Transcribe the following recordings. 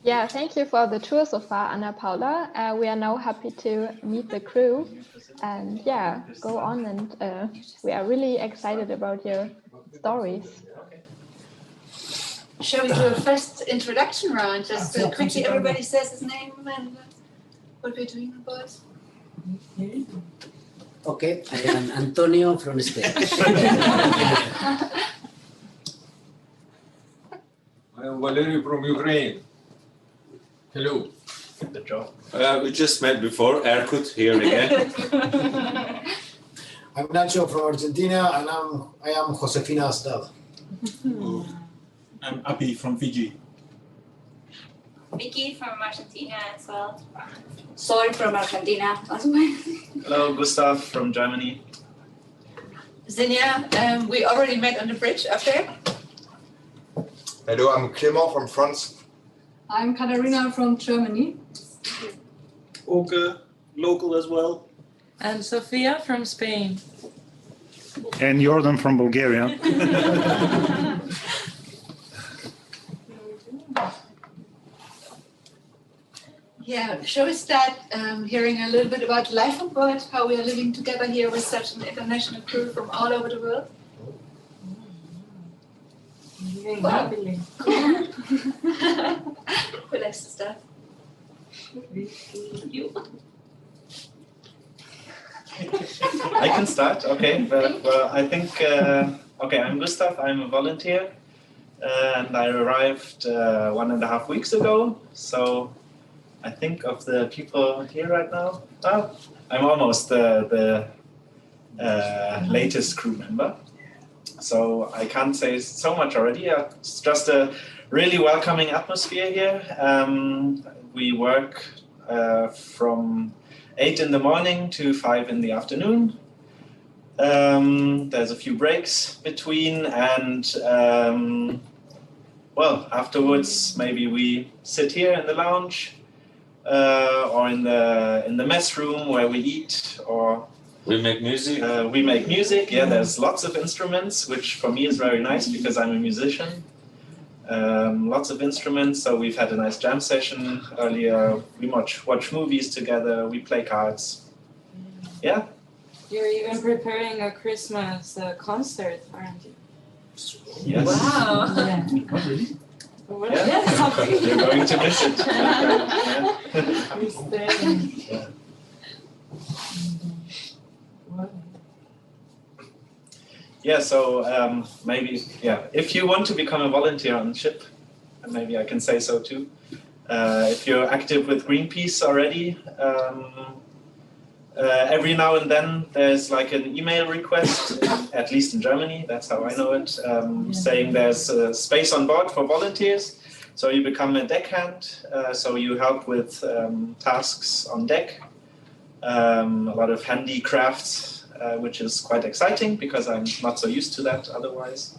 Yeah, thank you for the tour so far, Anna Paula. We are now happy to meet the crew and yeah, go on, and we are really excited about your stories. Shall we do a first introduction round? Just quickly, everybody says his name and what we're doing about. Okay, I am Antonio from Spain. I am Valery from Ukraine. Hello. Good job. We just met before. Erkut here again. I'm Nacho from Argentina, and I am Josefina Astad. I'm Api from Fiji. Vicky from Argentina as well. Sol from Argentina as well. Hello, Gustav from Germany. Zinja, we already met on the bridge up there. Hello, I'm Clément from France. I'm Katharina from Germany. Oke, local as well. And Sofia from Spain. And Jordan from Bulgaria. Yeah, shall we start hearing a little bit about life on board, how we are living together here with such an international crew from all over the world? Living happily. Cool. Who likes to start? You. I can start, okay. Well, I think, okay, I'm Gustav, I'm a volunteer, and I arrived 1.5 weeks ago. So I think of the people here right now, I'm almost the latest crew member. So I can't say so much already. It's just a really welcoming atmosphere here. We work from 8 in the morning to 5 in the afternoon. There's a few breaks between, and well, afterwards maybe we sit here in the lounge or in the mess room where we eat, or We make music. we make music. Yeah, there's lots of instruments, which for me is very nice because I'm a musician. Lots of instruments, so we've had a nice jam session earlier. We watch movies together, we play cards. Yeah. You're even preparing a Christmas concert, aren't you? Yes. Wow. Yeah. Not really. What? Yeah. Yes. You're going to miss it. Yeah. You're staying. Yeah. Yeah, so maybe, yeah, if you want to become a volunteer on ship, maybe I can say so too. If you're active with Greenpeace already, every now and then there's like an email request, at least in Germany, that's how I know it, saying there's space on board for volunteers. So you become a deckhand, so you help with tasks on deck, a lot of handicrafts, which is quite exciting because I'm not so used to that otherwise.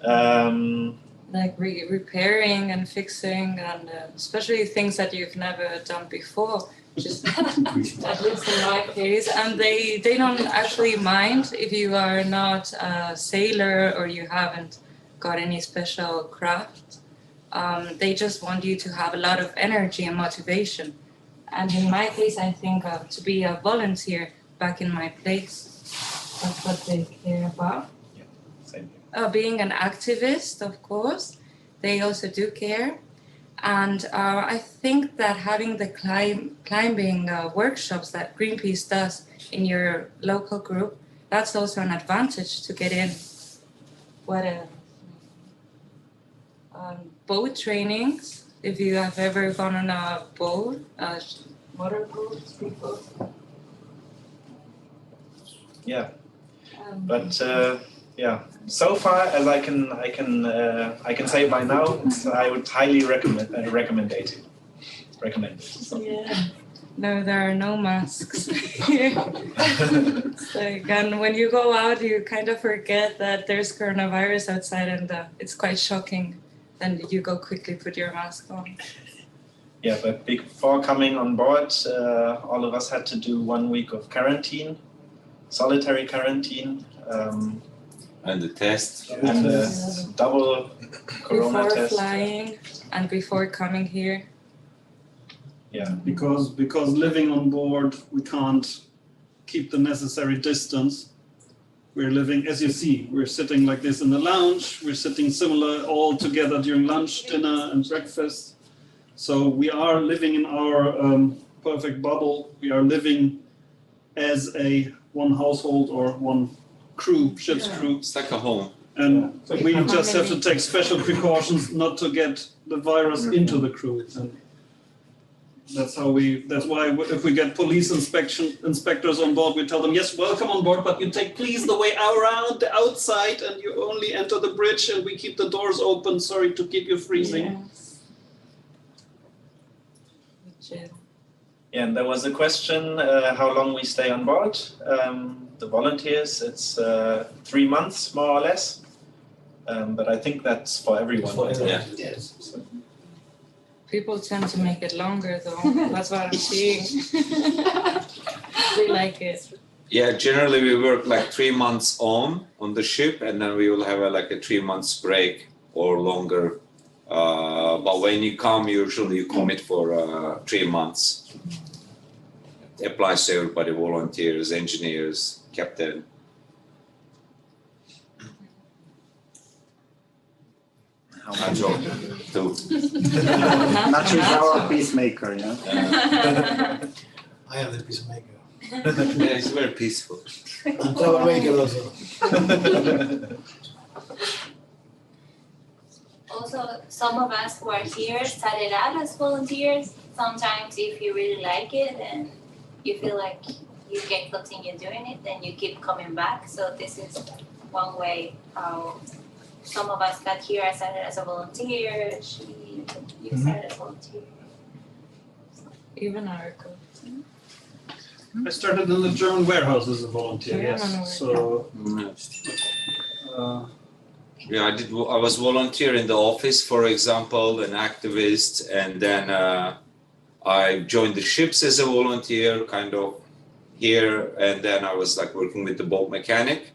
Like repairing and fixing, and especially things that you've never done before, just at least in my case. And they don't actually mind if you are not a sailor or you haven't got any special craft. They just want you to have a lot of energy and motivation. And in my case, I think to be a volunteer back in my place, that's what they care about. Yeah, same here. Being an activist, of course, they also do care. And I think that having the climbing workshops that Greenpeace does in your local group, that's also an advantage to get in. What else? Boat trainings, if you have ever gone on a boat, motorboat, speedboat. Yeah, but yeah. So far as I can say by now, I would highly recommend it. Yeah. No, there are no masks. It's like, and when you go out, you kind of forget that there's coronavirus outside, and it's quite shocking. Then you go quickly put your mask on. Yeah, but before coming on board, all of us had to do 1 week of quarantine, solitary quarantine. And the test. And double corona before test. flying and before coming here. Yeah. Because living on board, we can't keep the necessary distance. We're living, as you see, we're sitting like this in the lounge. We're sitting similar all together during lunch, dinner, and breakfast. So we are living in our perfect bubble. We are living as one household or one crew, ship's crew. It's like a home. And we just have to take special precautions not to get the virus into the crew. And that's why if we get police inspectors on board, we tell them, yes, welcome on board, but you take please the way around the outside and you only enter the bridge and we keep the doors open, sorry to keep you freezing. Yes. Yeah, and there was a question how long we stay on board. The volunteers, it's 3 months more or less. But I think that's for everyone. Yeah. Yes. So, People tend to make it longer though. That's what I'm seeing. They like it. Yeah, generally we work like 3 months on the ship, and then we will have like a 3 months break or longer. But when you come, usually you commit for 3 months. It applies to everybody: volunteers, engineers, captain. how much? Too. Nacho is our peacemaker, yeah. I am the peacemaker. Yeah, it's very peaceful. I'm troublemaker also. Also, some of us who are here started out as volunteers. Sometimes if you really like it and you feel like you can continue doing it, then you keep coming back. So this is one way how some of us got here. I started as a volunteer. You started as a volunteer. Even our coach. I started in the German warehouse as a volunteer, yes. So, yeah, I was volunteer in the office, for example, an activist, and then I joined the ships as a volunteer, kind of here, and then I was like working with the boat mechanic,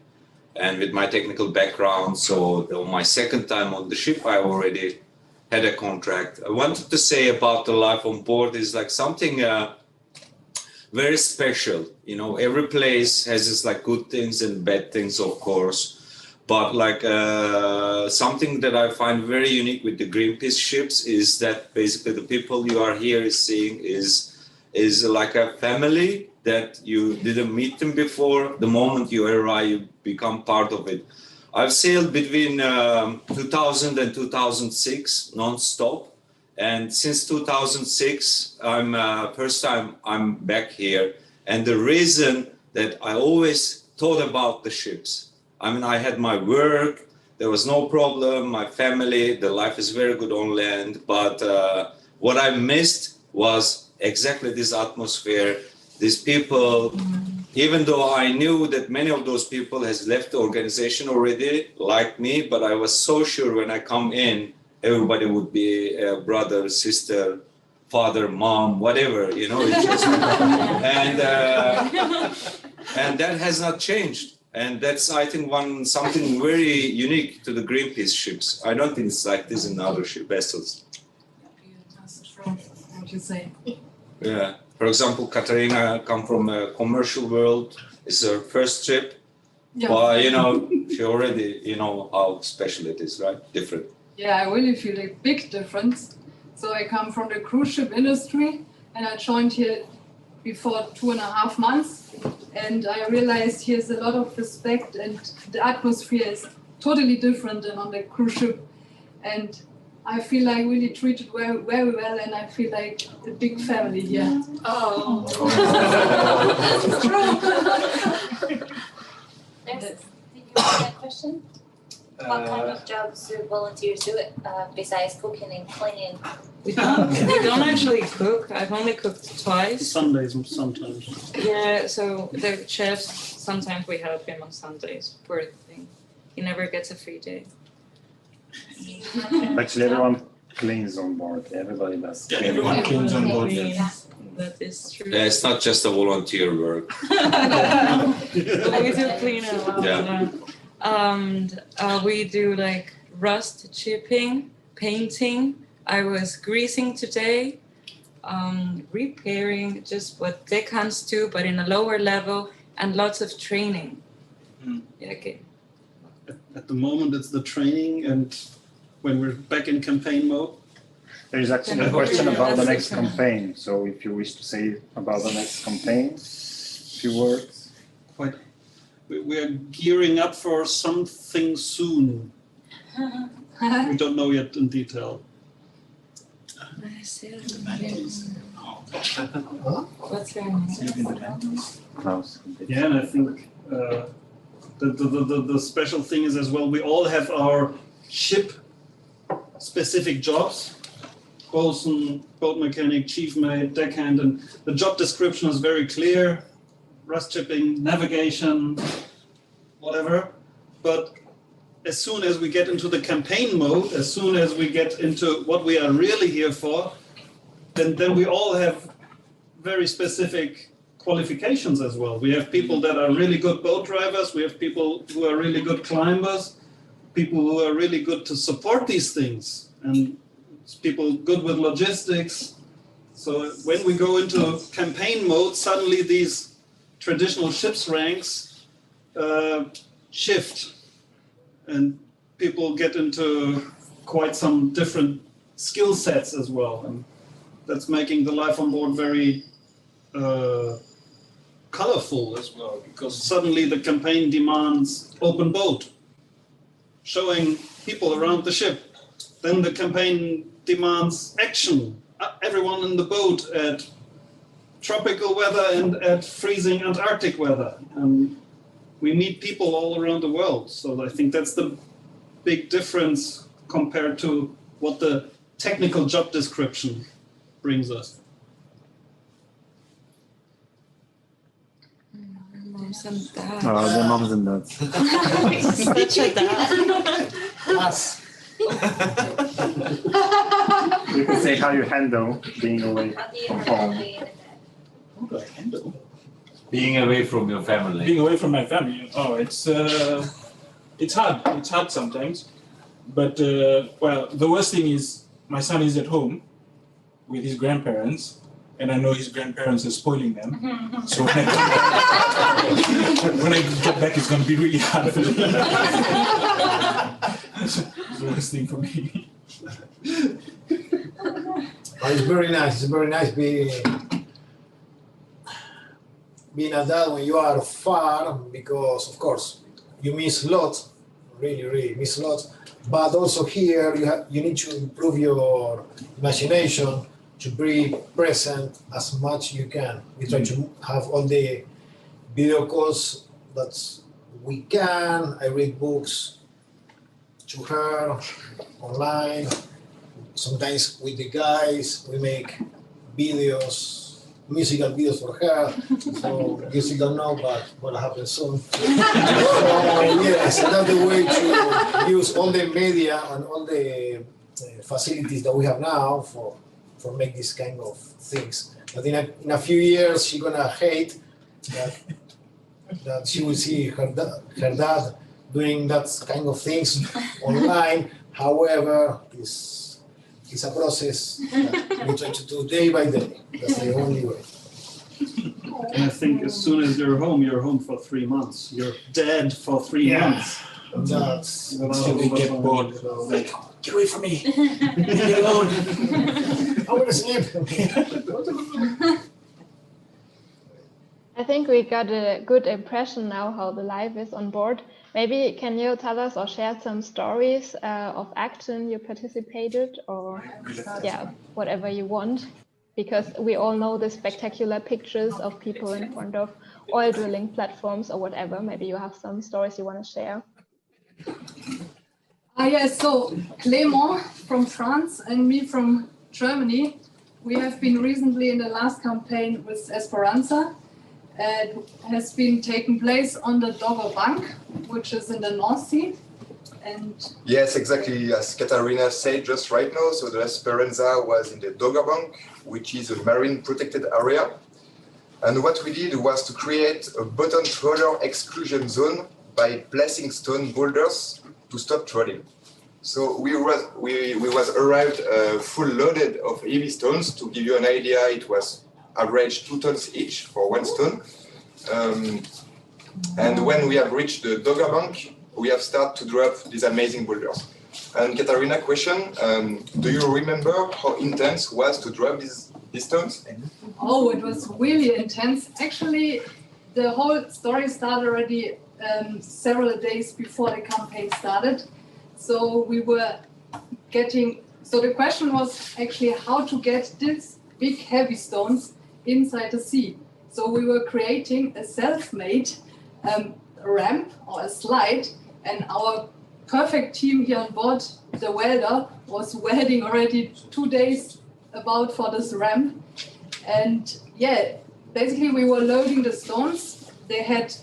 and with my technical background. So on my second time on the ship, I already had a contract. I wanted to say about the life on board is like something very special. You know, every place has its like good things and bad things, of course. But like something that I find very unique with the Greenpeace ships is that basically the people you are here seeing is like a family that you didn't meet them before. The moment you arrive, you become part of it. I've sailed between 2000 and 2006 non-stop. And since 2006, first time I'm back here. And the reason that I always thought about the ships. I mean, I had my work, there was no problem, my family, the life is very good on land. But what I missed was exactly this atmosphere, these people. Even though I knew that many of those people has left the organization already, like me, but I was so sure when I come in, everybody would be a brother, sister, father, mom, whatever, you know. It's just, and that has not changed. And that's, I think, something very unique to the Greenpeace ships. I don't think it's like this in other ship vessels. What you say? Yeah. For example, Katarina come from a commercial world. It's her first trip. Yeah. But, you know, she already, you know how special it is, right? Different. Yeah, I really feel a big difference. So I come from the cruise ship industry and I joined here before 2.5 months. And I realized here's a lot of respect and the atmosphere is totally different than on the cruise ship. And I feel like really treated very, very well, and I feel like a big family here. Oh. Did you have that question? What kind of jobs do volunteers do besides cooking and cleaning? We don't actually cook. I've only cooked twice. Sundays sometimes. Yeah, so the chefs, sometimes we help him on Sundays, poor thing. He never gets a free day. Actually, everyone cleans on board. Everybody does. Yeah, everyone cleans on board. Yeah. That is true. Yeah, it's not just a volunteer work. We do clean a lot. Yeah. And we do like rust chipping, painting. I was greasing today, repairing, just what deckhands do, but in a lower level, and lots of training. Yeah, okay. At the moment, it's the training, and when we're back in campaign mode. There is actually a question about the next campaign. So if you wish to say about the next campaign, a few words. We are gearing up for something soon. We don't know yet in detail. What's your name? Klaus. Yeah, and I think the special thing is as well, we all have our ship-specific jobs. Bosun, boat mechanic, chief mate, deckhand, and the job description is very clear. Rust chipping, navigation, whatever. But as soon as we get into the campaign mode, as soon as we get into what we are really here for, then we all have very specific qualifications as well. We have people that are really good boat drivers, we have people who are really good climbers, people who are really good to support these things, and people good with logistics. So when we go into campaign mode, suddenly these traditional ships ranks shift, and people get into quite some different skill sets as well. And that's making the life on board very colorful as well, because suddenly the campaign demands open boat, showing people around the ship. Then the campaign demands action, everyone in the boat at tropical weather and at freezing Antarctic weather. And we meet people all around the world. So I think that's the big difference compared to what the technical job description brings us. Moms and dads. Oh, the moms and dads. Such a dad. Us. You can say how you handle being away from home. How do I handle? Being away from your family. Being away from my family. Oh, it's hard. It's hard sometimes. But well, the worst thing is my son is at home with his grandparents, and I know his grandparents are spoiling them. So when I get back, it's going to be really hard for me. That's the worst thing for me. It's very nice. It's very nice being a dad when you are far, because of course you miss a lot, really miss a lot. But also here you need to improve your imagination to be present as much you can. We try to have all the video calls that we can. I read books to her online. Sometimes with the guys, we make videos, musical videos for her. So you still don't know, but what happens soon. So yes, that's the way to use all the media and all the facilities that we have now for make this kind of things. But in a few years, she's gonna hate that she will see her dad doing that kind of things online. However, it's a process that we try to do day by day. That's the only way. And I think as soon as you're home for 3 months. You're dead for 3 months. That's Until they get bored. Like, get away from me. Leave me alone. I want to sleep. I think we got a good impression now how the life is on board. Maybe can you tell us or share some stories of action you participated, or yeah, whatever you want, because we all know the spectacular pictures of people in front of oil drilling platforms or whatever. Maybe you have some stories you want to share. Yes, so Clément from France and me from Germany, we have been recently in the last campaign with Esperanza. It has been taking place on the Dogger Bank, which is in the North Sea. And yes, exactly as Katarina said just right now. So the Esperanza was in the Dogger Bank, which is a marine protected area. And what we did was to create a bottom trawler exclusion zone by placing stone boulders to stop trolling. So we was arrived full loaded of heavy stones. To give you an idea, it was average 2 tons each for one stone. And when we have reached the Dogger Bank, we have started to drop these amazing boulders. And Katarina, question, do you remember how intense it was to drop these stones? Oh, it was really intense. Actually, the whole story started already several days before the campaign started. So we were so the question was actually how to get these big heavy stones inside the sea. So we were creating a self-made ramp or a slide, and our perfect team here on board, the welder, was welding already 2 days about for this ramp. And yeah, basically we were loading the stones. They had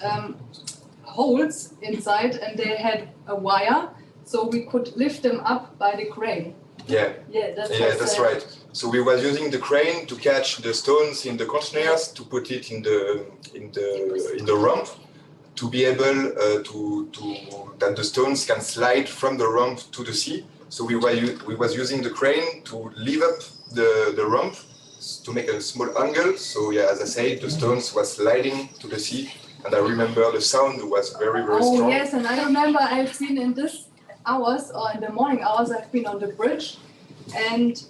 holes inside and they had a wire, so we could lift them up by the crane. Yeah, that's right. So we were using the crane to catch the stones in the containers, to put it in the ramp, to be able that the stones can slide from the ramp to the sea. So we was using the crane to lift up the ramp to make a small angle. So yeah, as I said, the stones was sliding to the sea, and I remember the sound was very, very strong. Oh yes, and I remember I've been in this hours, or in the morning hours, I've been on the bridge, and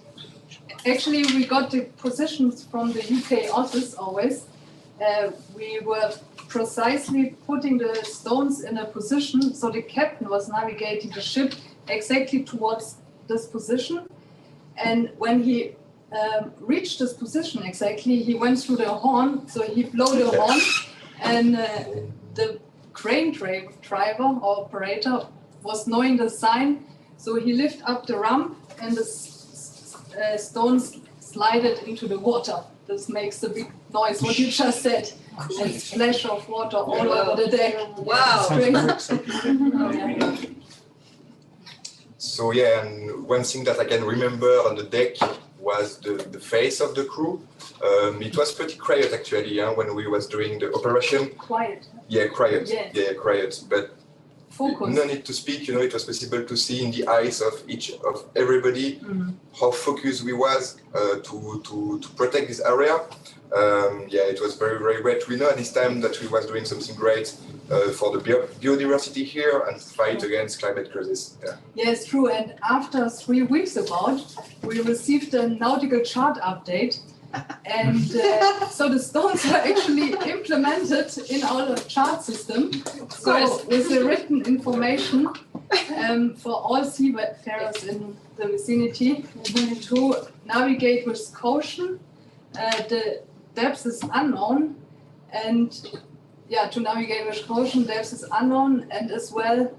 actually we got the positions from the UK office always. We were precisely putting the stones in a position, so the captain was navigating the ship exactly towards this position, and when he reached this position exactly, he went through the horn, so he blew the horn, and the crane driver or operator was knowing the sign, so he lifted up the ramp and the stones slided into the water. This makes a big noise, what you just said, and splash of water all over the deck. Wow. So yeah, and one thing that I can remember on the deck was the face of the crew. It was pretty quiet actually when we was doing the operation. Quiet. Yeah, quiet. Yeah, quiet. But focus. No need to speak. It was possible to see in the eyes of everybody how focused we was to protect this area. Yeah, it was very, very great. We know at this time that we was doing something great for the biodiversity here and fight against climate crisis. Yeah. Yes, true. And after 3 weeks we received a nautical chart update. And so the stones were actually implemented in our chart system. So with the written information for all seafarers in the vicinity to navigate with caution. The depth is unknown, and to navigate with caution, depth is unknown, and as well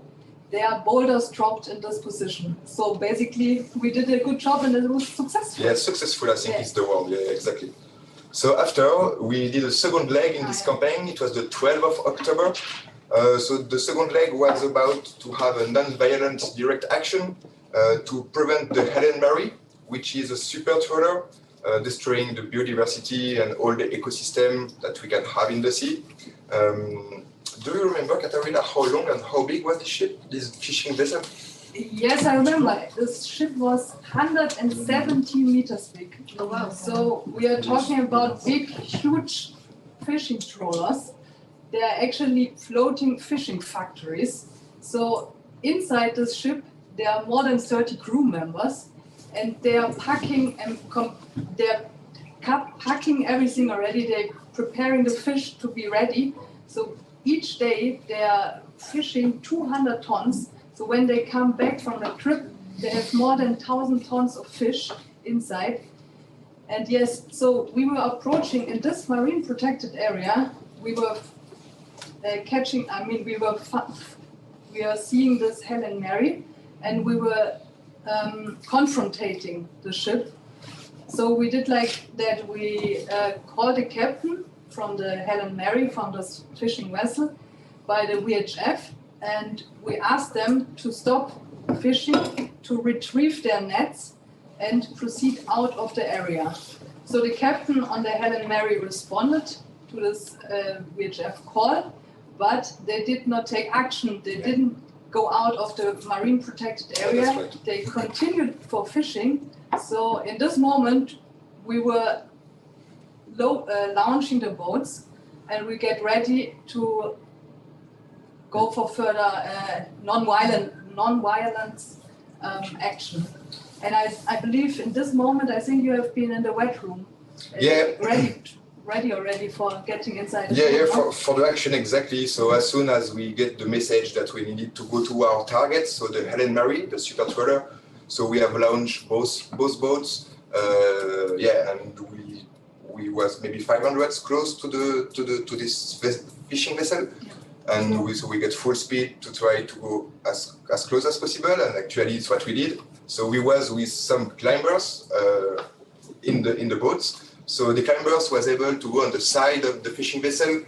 there are boulders dropped in this position. So basically we did a good job and it was successful. Yeah, successful I think is the word, yeah, exactly. So after we did a second leg in this campaign, it was the 12th of October. So the second leg was about to have a non-violent direct action to prevent the Helen Mary, which is a super trawler destroying the biodiversity and all the ecosystem that we can have in the sea. Do you remember, Katarina, how long and how big was the ship, this fishing vessel? Yes, I remember. This ship was 170 meters big. Oh, wow. So we are talking about big, huge fishing trawlers. They are actually floating fishing factories. So inside this ship, there are more than 30 crew members, and they are packing packing everything already. They're preparing the fish to be ready. So each day they are fishing 200 tons. So when they come back from the trip, they have more than 1,000 tons of fish inside. And yes, so we were approaching in this marine protected area. We were we are seeing this Helen Mary, and we were confrontating the ship. So we did like that. We called the captain from the Helen Mary, from this fishing vessel, by the VHF, and we asked them to stop fishing, to retrieve their nets and proceed out of the area. So the captain on the Helen Mary responded to this VHF call. but they did not take action. They didn't go out of the marine protected area. That's right. They continued for fishing. So in this moment, we were launching the boats, and we get ready to go for further non-violent action. And I believe in this moment, I think you have been in the wet room. Ready already for getting inside the boat. For the action, exactly. So as soon as we get the message that we needed to go to our target, so the Helen Mary, the super trawler, so we have launched both boats. And we was maybe 500 close to this fishing vessel, and we get full speed to try to go as close as possible. And actually, it's what we did. So we was with some climbers in the boats. So the climbers was able to go on the side of the fishing vessel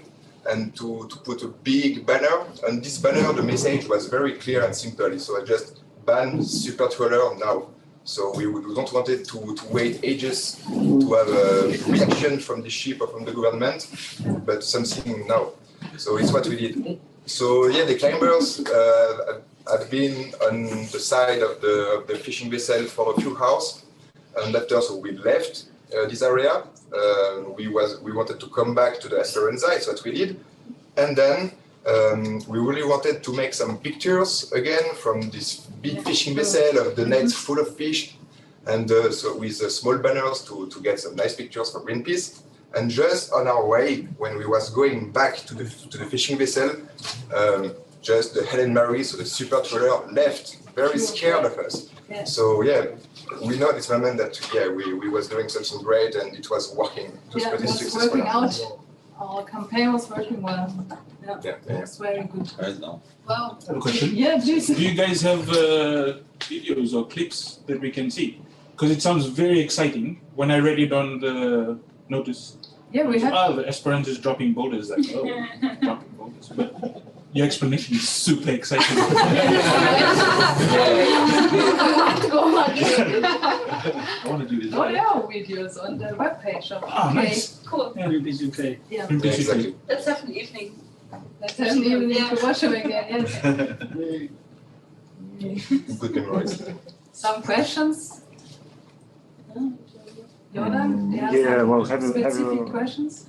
and to put a big banner. And this banner, the message was very clear and simple. So I just ban super trawler now. So we don't want it to wait ages to have a reaction from the ship or from the government, but something now. So it's what we did. So the climbers had been on the side of the fishing vessel for a few hours, and after we left this area. We wanted to come back to the Esperanza. It's what we did, and then we really wanted to make some pictures again from this big fishing vessel of the nets full of fish, and so with small banners to get some nice pictures for Greenpeace. And just on our way, when we was going back to the fishing vessel, just the Helen Mary, so the super trawler, left, very scared of us. Yeah. So we know this moment that we was doing something great and it was working. It was pretty it was successful. working out. Our campaign was working well. It was very good. Wow. I have a question. Yeah, please. Do you guys have videos or clips that we can see? Because it sounds very exciting. When I read it on the notice, we have. the Esperanza is dropping boulders. Like, dropping boulders. But your explanation is super exciting. I want to do this. There are videos on the webpage of UK. Nice. Cool. Greenpeace UK. Yeah. Exactly. Let's have an evening. Let's have an evening to watch them again. Yes. Good memories. Some questions? Jordan, specific questions?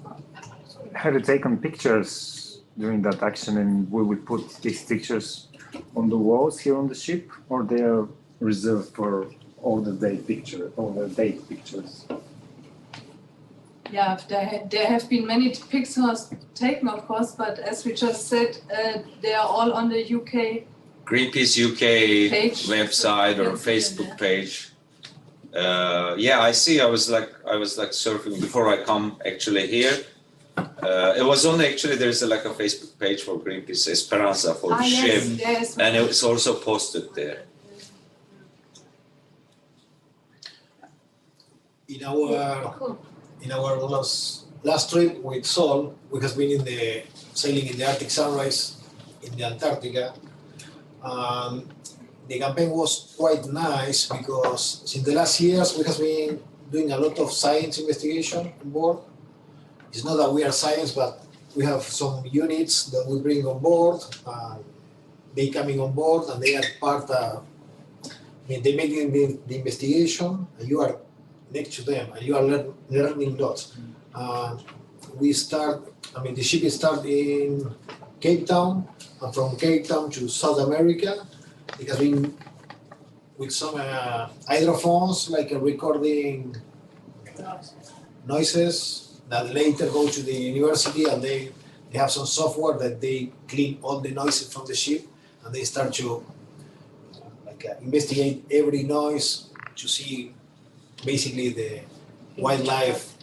Have you taken pictures during that action, and we will put these pictures on the walls here on the ship, or they are reserved for all the day pictures? Yeah, there have been many pictures taken, of course, but as we just said, they are all on the UK Greenpeace UK page. website or Facebook page. I see. I was like surfing before I come actually here. It was only actually there's a Facebook page for Greenpeace Esperanza for the ship, yes. and it's also posted there. In our last trip with Sol, we have been sailing in the Arctic Sunrise in the Antarctica. The campaign was quite nice because since the last years we have been doing a lot of science investigation on board. It's not that we are science, but we have some units that we bring on board. They coming on board and they are part of. They make the investigation, and you are next to them, and you are learning lots. The ship starts in Cape Town, and from Cape Town to South America. It has been with some hydrophones, recording noises that later go to the university, and they have some software that they clean all the noises from the ship, and they start to investigate every noise to see basically the wildlife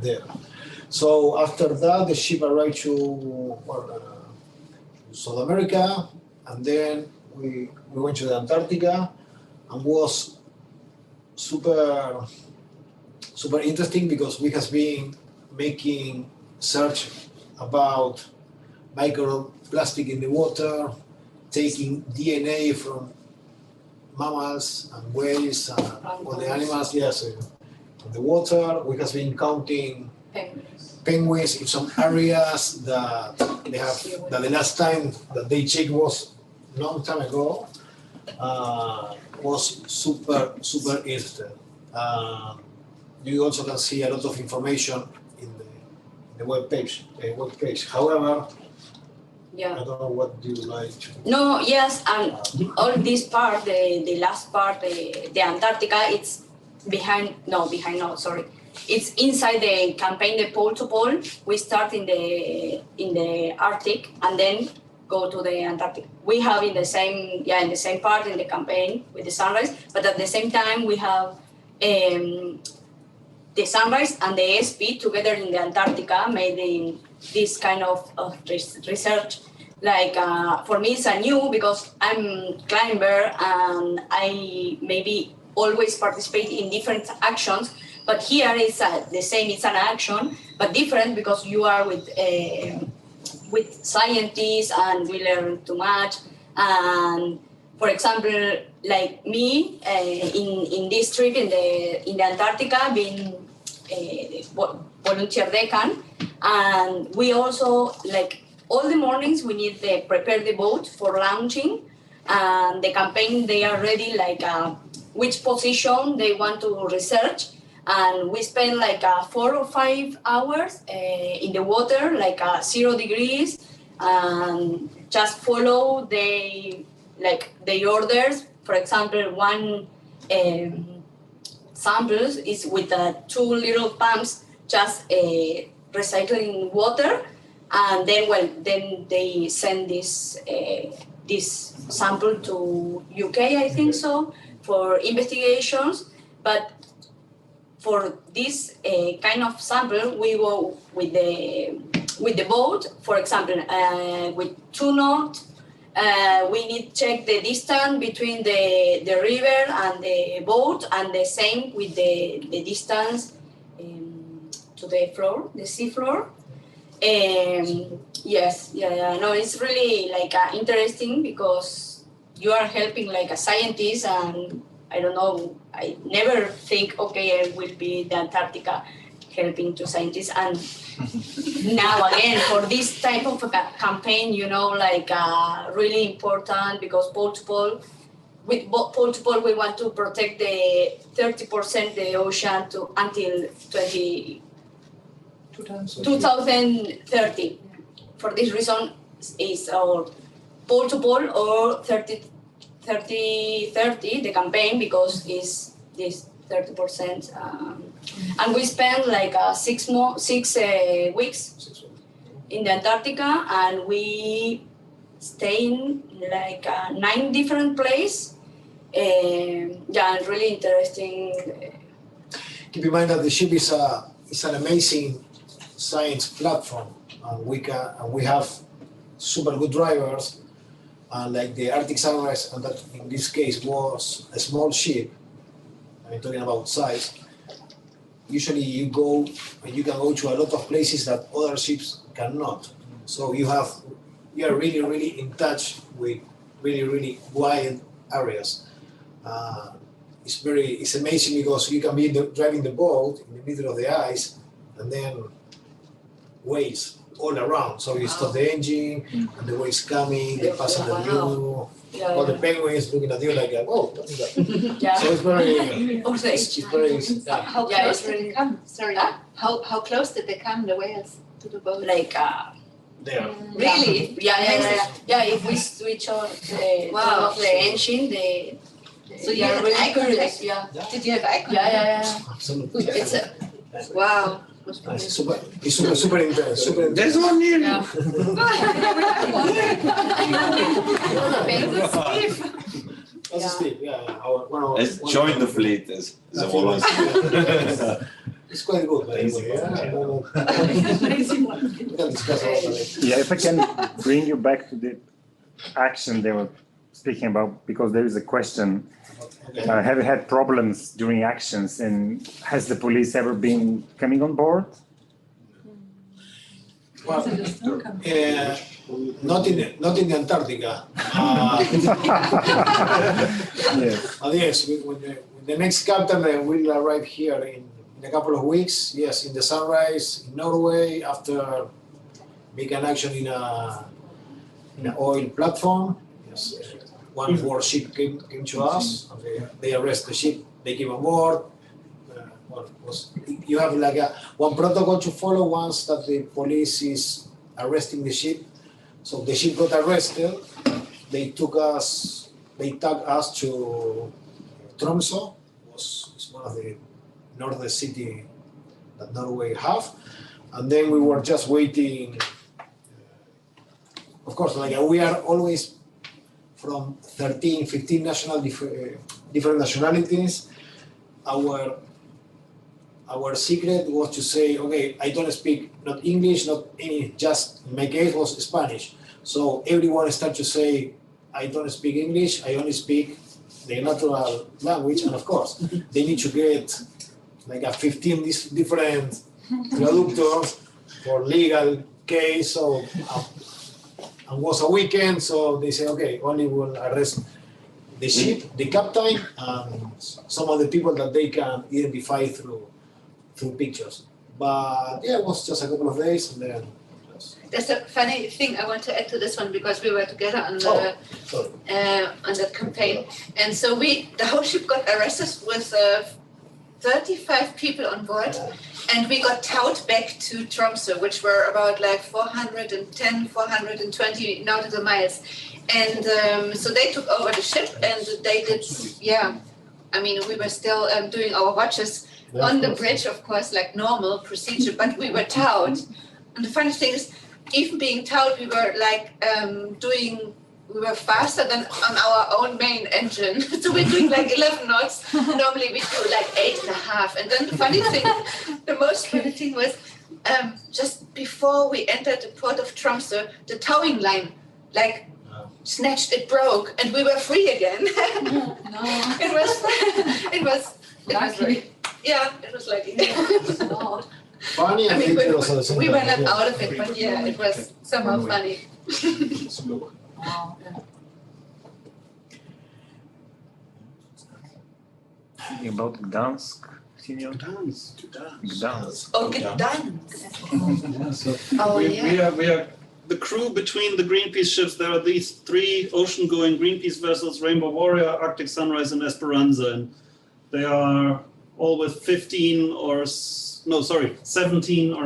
there. So after that, the ship arrived to South America, and then we went to the Antarctica, and was super interesting because we have been making search about microplastic in the water, taking DNA from mammals and whales and all the animals, in the water. We have been counting penguins in some areas that they have, that the last time that they checked was long time ago, was super interesting. You also can see a lot of information in the web page. However, Yeah. I don't know what do you like. No, yes, and all this part, the last part, the Antarctica, it's behind, sorry. It's inside the campaign, the pole to pole. We start in the Arctic and then go to the Antarctic. We have in the same part in the campaign with the sunrise, but at the same time we have the sunrise and the SP together in the Antarctica, made in this kind of research. Like for me, it's a new because I'm climber and I maybe always participate in different actions. But here it's the same. It's an action, but different because you are with scientists and we learn too much. And for example, like me in this trip in the Antarctica, being volunteer deckhand, and we also like all the mornings we need to prepare the boat for launching, and the campaign they are ready like which position they want to research, and we spend like 4 or 5 hours in the water, like 0 degrees, and just follow the orders. For example, one samples is with 2 little pumps just recycling water, and then they send this sample to UK, I think so, for investigations. But for this kind of sample, we go with the boat. For example, with 2 knots. We need to check the distance between the river and the boat, and the same with the distance to the floor, the sea floor. Yes, no, it's really like interesting because you are helping like a scientist, and I don't know, I never think, okay, I will be the Antarctica helping to scientists. And now again, for this type of campaign, you know, like really important because pole to pole, with pole to pole, we want to protect the 30% the ocean until 2030. For this reason, is our pole to pole or 30, the campaign, because is this 30%. And we spent like 6 weeks in the Antarctica, and we stay in like 9 different places. Really interesting. Keep in mind that the ship is an amazing science platform, and we have super good drivers. Like the Arctic Sunrise, and that in this case was a small ship. I'm talking about size. Usually you can go to a lot of places that other ships cannot. So you are really in touch with really wide areas. It's amazing because you can be driving the boat in the middle of the ice, and then waves all around. So you stop the engine, and the waves coming, they pass under you. All the penguins looking at you like, oh, what is that? So it's very. How close did they come? Sorry. How close did they come, the whales, to the boat? Like. There. Really? Yeah. If we switch on the engine, So you have eye contact? Yeah. Did you have eye contact? Yeah. Absolutely. Wow. It's super intense. There's one near you. That's Steve. Let's join the fleet as a volunteer. It's quite good, by the way. We can discuss about it. Yeah, if I can bring you back to the action they were speaking about, because there is a question. Have you had problems during actions, and has the police ever been coming on board? Well, not in the Antarctica. Yes. Yes, when the next captain will arrive here in in a couple of weeks, yes, in the sunrise in Norway after began action in an oil platform. Yes, one warship came to us. And they arrest the ship. They came on board. You have like one protocol to follow once that the police is arresting the ship. So the ship got arrested. They took us to Tromsø. It's one of the northern city that Norway have. And then we were just waiting. Of course, like we are always from 13, 15 different nationalities. Our secret was to say, okay, I don't speak not English, not any, just in my case was Spanish. So everyone started to say, I don't speak English, I only speak the natural language. And of course, they need to get like a 15 different traductors for legal case. So, and was a weekend, so they say, okay, only will arrest the ship, the captain, and some of the people that they can identify through pictures. But yeah, it was just a couple of days, and then. There's a funny thing I want to add to this one because we were together on the campaign, and so the whole ship got arrested with 35 people on board, and we got towed back to Tromsø, which were about like 410, 420 nautical miles. And so they took over the ship and they did, I mean, we were still doing our watches on the bridge, of course, like normal procedure, but we were towed. And the funny thing is, even being towed, we were like we were faster than on our own main engine. So we're doing like 11 knots. Normally we do like 8.5. And then the funny thing, the most funny thing was just before we entered the port of Tromsø, the towing line like snatched, it broke, and we were free again. It was very, it was like funny. I mean, we were not out of it, but yeah, it was somehow funny. Wow. About Gdansk, senior? Gdansk. Oh, Gdansk. We are the crew between the Greenpeace ships. There are these 3 ocean-going Greenpeace vessels: Rainbow Warrior, Arctic Sunrise, and Esperanza, and they are all with 17 or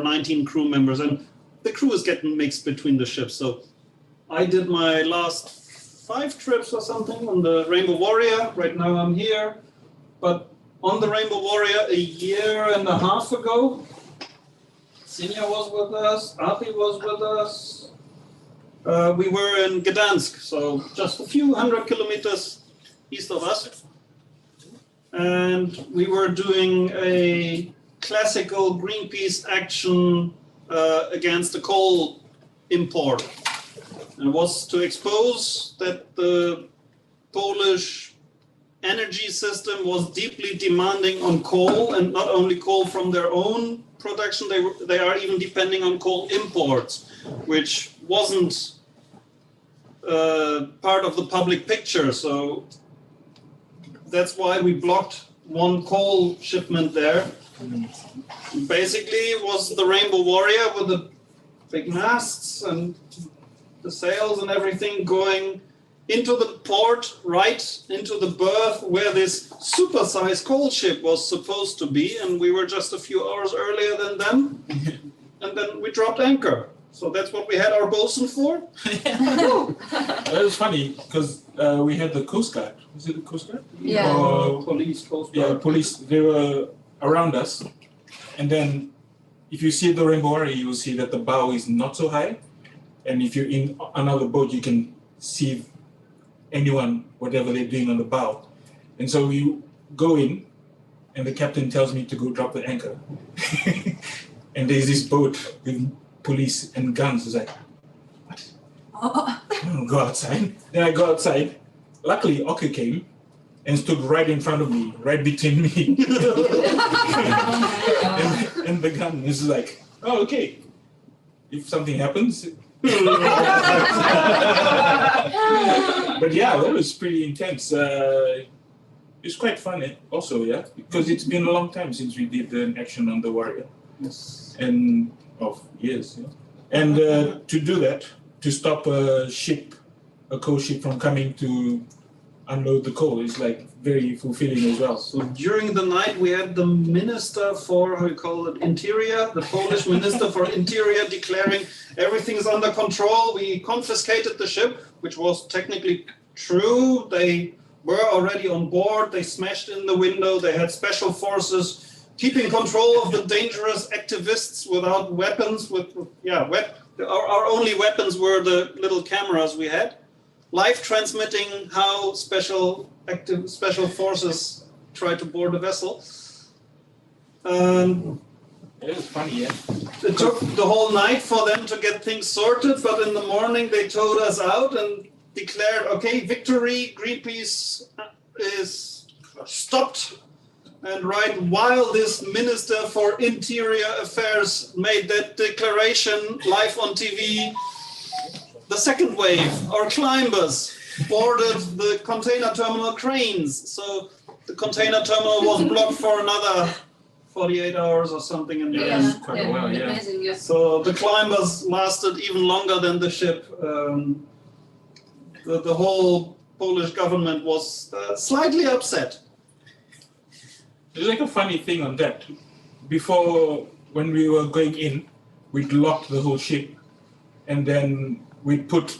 19 crew members, and the crew is getting mixed between the ships. So I did my last 5 trips or something on the Rainbow Warrior. Right now I'm here. But on the Rainbow Warrior a year and a half ago, Sinja was with us, Api was with us. We were in Gdansk, so just a few 100 kilometers east of us. And we were doing a classical Greenpeace action against the coal import. And it was to expose that the Polish energy system was deeply demanding on coal, and not only coal from their own production, they are even depending on coal imports, which wasn't part of the public picture. So that's why we blocked one coal shipment there. Basically, it was the Rainbow Warrior with the big masts and the sails and everything going into the port, right into the berth where this super-sized coal ship was supposed to be, and we were just a few hours earlier than them, and then we dropped anchor. So that's what we had our bosun for. It was funny because we had the Coast Guard. Was it the Coast Guard? Yeah. Police, Coast Guard. Yeah, police. They were around us, and then if you see the Rainbow Warrior, you will see that the bow is not so high, and if you're in another boat, you can see anyone, whatever they're doing on the bow. And so we go in, and the captain tells me to go drop the anchor. And there's this boat with police and guns. It's like, what? I don't go outside. Then I go outside. Luckily, Oke came and stood right in front of me, right between me. and the gun is like, oh, okay. If something happens. But yeah, that was pretty intense. It It's quite funny also, yeah, because it's been a long time since we did an action on the Warrior. Yes. And of years, yeah. And to do that, to stop a ship, a coal ship from coming to unload the coal is like very fulfilling as well. So during the night we had the minister for, how you call it, interior, the Polish minister for interior declaring everything's under control. We confiscated the ship, which was technically true. They were already on board, they smashed in the window, they had special forces keeping control of the dangerous activists without weapons. Our only weapons were the little cameras we had, live transmitting how special forces tried to board the vessel. It was funny, yeah. It took the whole night for them to get things sorted, but in the morning they towed us out and declared, okay, victory, Greenpeace is stopped. And right while this Minister for Interior Affairs made that declaration live on TV, the second wave, our climbers, boarded the container terminal cranes. So the container terminal was blocked for another 48 hours or something in the end. Quite a while, yeah. Amazing, yeah. So the climbers lasted even longer than the ship. The whole Polish government was slightly upset. There's like a funny thing on that. Before, when we were going in, we'd locked the whole ship, and then we'd put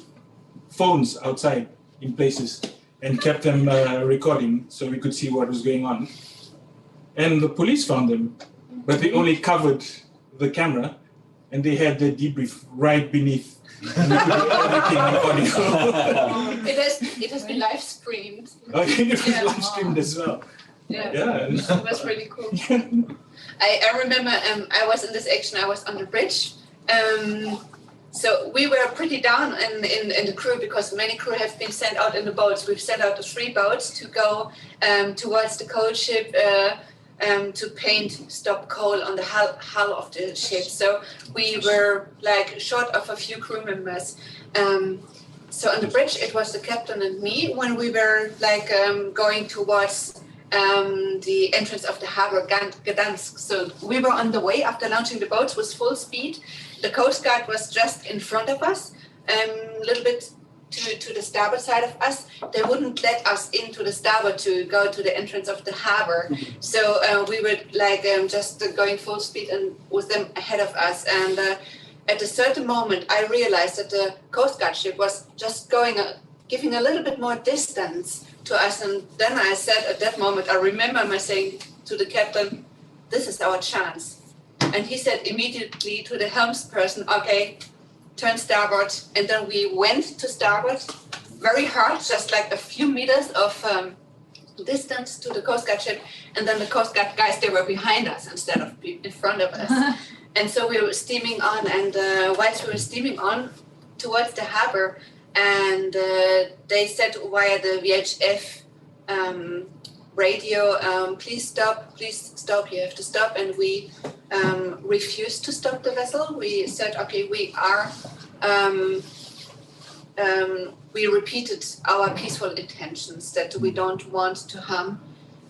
phones outside in places and kept them recording so we could see what was going on. And the police found them, but they only covered the camera, and they had the debrief right beneath. It has been live streamed. Oh, it was live streamed as well. Yeah, it was really cool. I remember I was in this action, I was on the bridge. So we were pretty down in the crew because many crew have been sent out in the boats. We've sent out the 3 boats to go towards the coal ship to stop coal on the hull of the ship. So we were like short of a few crew members. So on the bridge, it was the captain and me when we were like going towards the entrance of the harbor, Gdansk. So we were on the way after launching the boats with full speed. The Coast Guard was just in front of us, a little bit to the starboard side of us. They wouldn't let us into the starboard to go to the entrance of the harbor. So we were like just going full speed and with them ahead of us. And at a certain moment, I realized that the Coast Guard ship was just giving a little bit more distance to us. And then I said at that moment, I remember my saying to the captain, this is our chance. And he said immediately to the helmsperson, okay, turn starboard. And then we went to starboard very hard, just like a few meters of distance to the Coast Guard ship. And then the Coast Guard guys, they were behind us instead of in front of us. And so we were steaming on. And whilst we were steaming on towards the harbor, and they said via the VHF radio, please stop, you have to stop. And we refused to stop the vessel. We said, okay, we repeated our peaceful intentions that we don't want to harm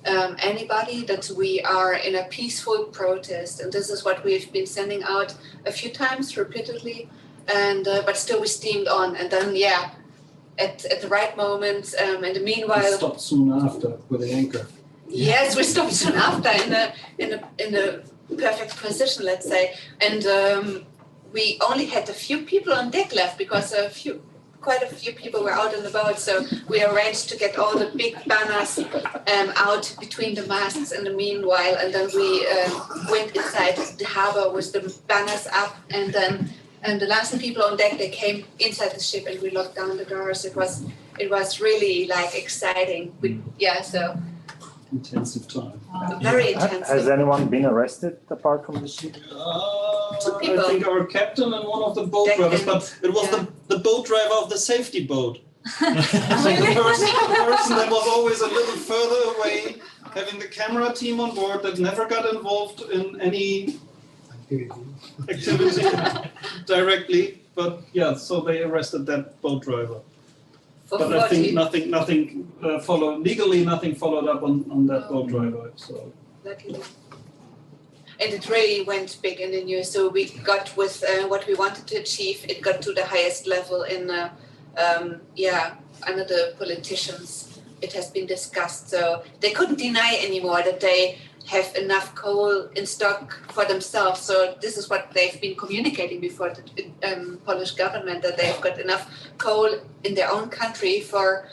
anybody, that we are in a peaceful protest. And this is what we've been sending out a few times repeatedly. And but still we steamed on, and then at the right moment, in the meanwhile, we stopped soon after with the anchor. Yes, we stopped soon after in the perfect position, let's say, and we only had a few people on deck left because quite a few people were out on the boat. So we arranged to get all the big banners out between the masts in the meanwhile, and then we went inside the harbor with the banners up, and then. And the last people on deck, they came inside the ship and we locked down the doors. It was really like exciting. So intensive time. Very intensive. Has anyone been arrested apart from the ship? 2 people. I think our captain and one of the boat drivers, but it was the boat driver of the safety boat. So the person that was always a little further away, having the camera team on board that never got involved in any activity directly, but so they arrested that boat driver. For But 40. I think nothing followed legally. Nothing followed up on that boat driver. So. Luckily. And it really went big in the news. So we got with what we wanted to achieve. It got to the highest level in, under the politicians. It has been discussed. So they couldn't deny anymore that they have enough coal in stock for themselves. So this is what they've been communicating before the Polish government, that they've got enough coal in their own country for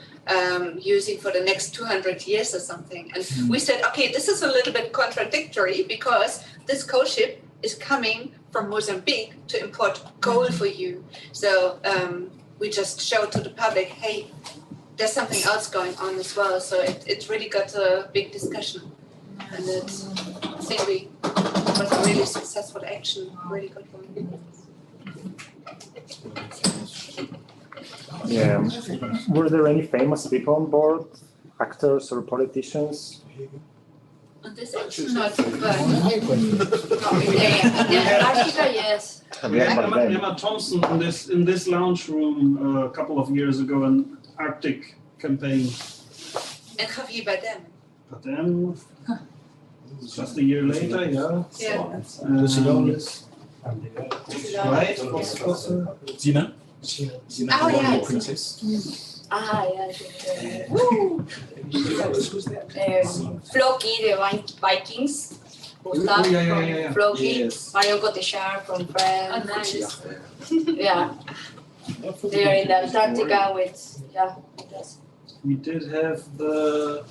using for the next 200 years or something. And we said, okay, this is a little bit contradictory because this coal ship is coming from Mozambique to import coal for you. So we just showed to the public, hey, there's something else going on as well. So it really got a big discussion. And I think it was a really successful action, really good one. Yeah. Were there any famous people on board? Actors or politicians? On this action, not but yes. Emma Thompson in this lounge room a couple of years ago, an Arctic campaign. And Javier Bardem. But then, just a year later, yeah. Yeah. Right? What's Zina? Oh, yeah. Princess. Yeah. Woo! Floki, the Vikings. Gustav from Floki. Yes. Marion Cotillard from France. Oh, nice. Yeah. They are in the Antarctica with, We did have the.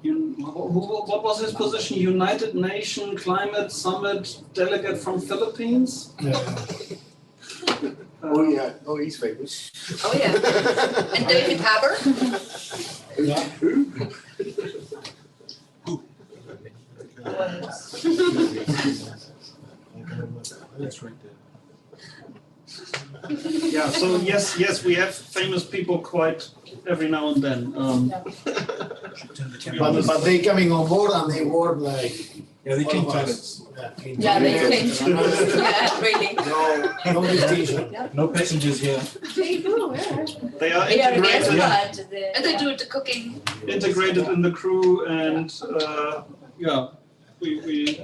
What was his position? United Nations Climate Summit delegate from Philippines. Oh, he's famous. Oh, yeah. And David Haber. That's right there. Yeah, so yes, we have famous people quite every now and then. But they coming on board and they work like. Yeah, they clean all of us. toilets. Yeah, they clean. Yeah, really. No distinction. No passengers here. They do, yeah. They are They are integrated, expert. And they do the cooking. integrated in the crew, and we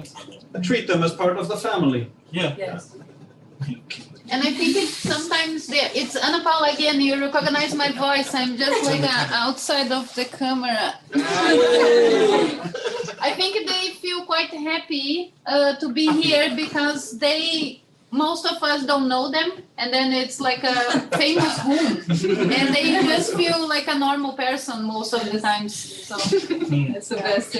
treat them as part of the family. Yeah. Yes. And I think it's sometimes it's Ana Paula again, you recognize my voice. I'm just like outside of the camera. I think they feel quite happy to be here because most of us don't know them, and then it's like a famous room, and they just feel like a normal person most of the times. So That's the best.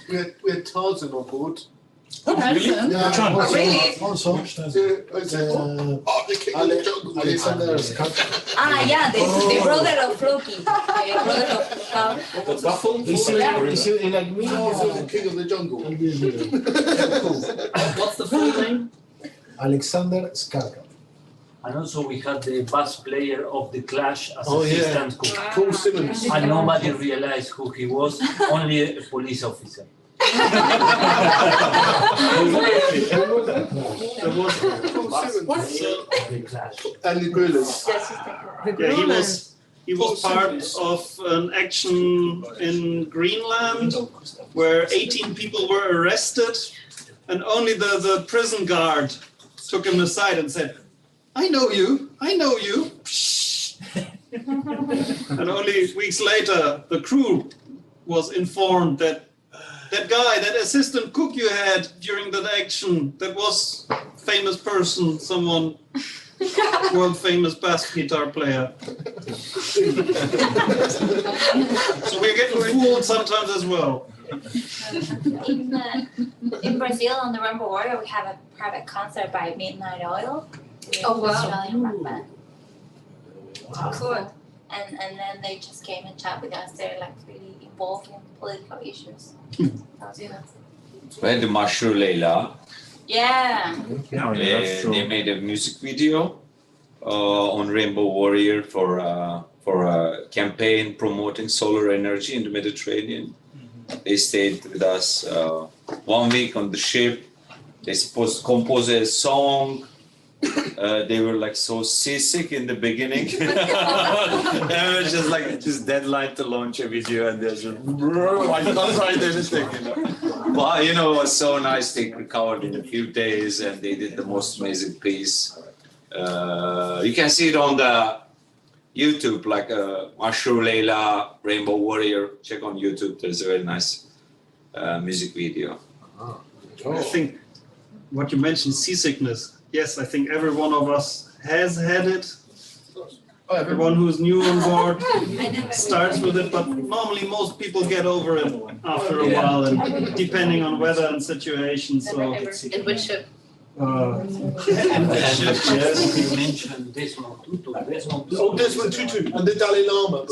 We had Tarzan on board. Really? Yeah, Which one? also, Alexander Skarsgård. Yeah, the brother of Floki. The brother of The buffalo? Is he like me? No, the king of the jungle. What's the full name? Alexander Skarsgård. And also we had the bass player of The Clash as assistant cook. Paul Simmons. And nobody realized who he was, only a police officer. The Clash. And the Grillers. Yeah, he was part of an action in Greenland where 18 people were arrested, and only the prison guard took him aside and said, I know you. And only weeks later, the crew was informed that that assistant cook you had during that action, that was famous person, someone, world famous bass guitar player. So we're getting fooled sometimes as well. In Brazil, on the Rainbow Warrior, we have a private concert by Midnight Oil. Oh, wow. Australian rock band. Wow. Cool. And then they just came and chat with us. They're like really involved in political issues. Well, the Mashru Leila, Yeah. they made a music video on Rainbow Warrior for a campaign promoting solar energy in the Mediterranean. They stayed with us 1 week on the ship. They supposed to compose a song they were like so seasick in the beginning. And it was just like this deadline to launch a video, and they're just I can't write anything. But it was so nice. They recovered in a few days, and they did the most amazing piece. You can see it on the YouTube, like Ashur Leila, Rainbow Warrior. Check on YouTube. There's a very nice music video. I think what you mentioned, seasickness. Yes, I think every one of us has had it. Everyone who's new on board starts with it, but normally most people get over it after a while, and depending on weather and situation. So. In which ship? Yes. You mentioned Desmond Tutu. Oh, Desmond Tutu and the Dalai Lama.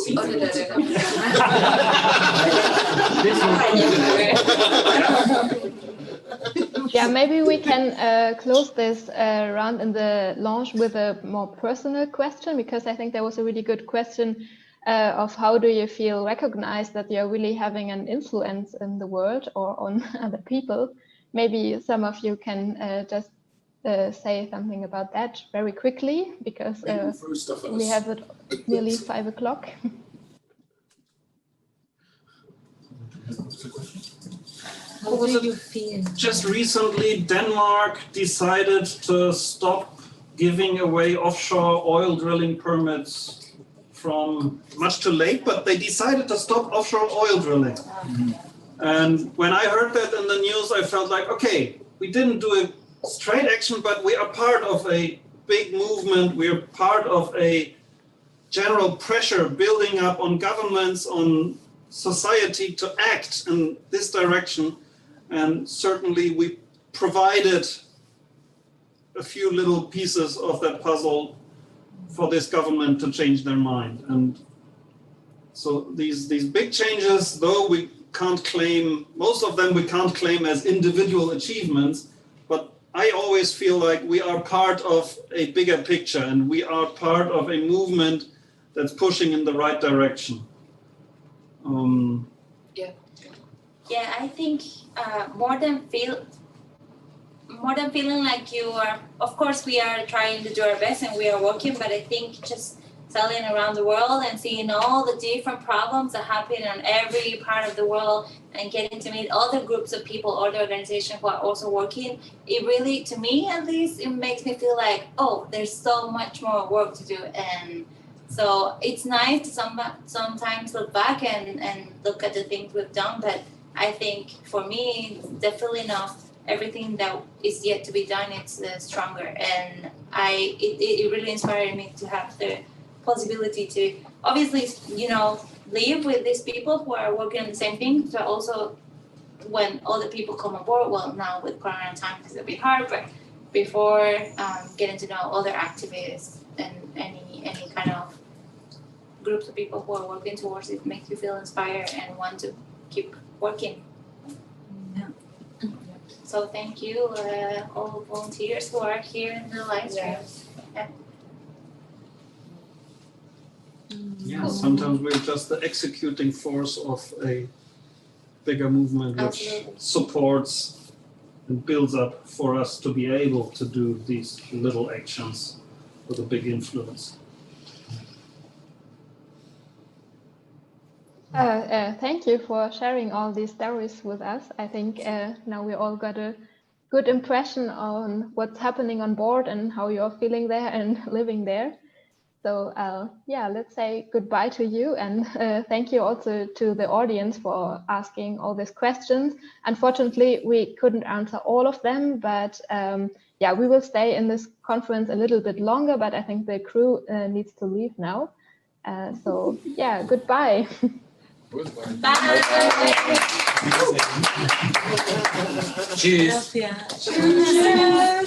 Yeah, maybe we can close this round in the launch with a more personal question, because I think there was a really good question of how do you feel recognized that you're really having an influence in the world or on other people. Maybe some of you can just say something about that very quickly, because we have it nearly 5 o'clock. How do you feel? Just recently, Denmark decided to stop giving away offshore oil drilling permits from much too late, but they decided to stop offshore oil drilling. And when I heard that in the news, I felt like, okay, we didn't do a straight action, but we are part of a big movement. We are part of a general pressure building up on governments, on society to act in this direction. And certainly we provided a few little pieces of that puzzle for this government to change their mind. And so these big changes, though we can't claim, most of them we can't claim as individual achievements, but I always feel like we are part of a bigger picture, and we are part of a movement that's pushing in the right direction. Yeah, I think more than feeling like you are, of course we are trying to do our best and we are working, but I think just traveling around the world and seeing all the different problems that happen in every part of the world and getting to meet other groups of people, other organizations who are also working, it really, to me at least, it makes me feel like, oh, there's so much more work to do. And so it's nice to sometimes look back and look at the things we've done, but I think for me, definitely not everything that is yet to be done, it's stronger. And it really inspired me to have the possibility to obviously, live with these people who are working on the same thing, but also when other people come aboard, well, now with Corona time it's a bit hard, but before getting to know other activists and any kind of groups of people who are working towards it, makes you feel inspired and want to keep working. Yeah. So thank you, all volunteers who are here in the live stream. Yeah. Yeah, sometimes we're just the executing force of a bigger movement which supports and builds up for us to be able to do these little actions with a big influence. Thank you for sharing all these stories with us. I think now we all got a good impression on what's happening on board and how you're feeling there and living there. So let's say goodbye to you, and thank you also to the audience for asking all these questions. Unfortunately, we couldn't answer all of them, but we will stay in this conference a little bit longer, but I think the crew needs to leave now. Goodbye. Bye. Cheers. Cheers.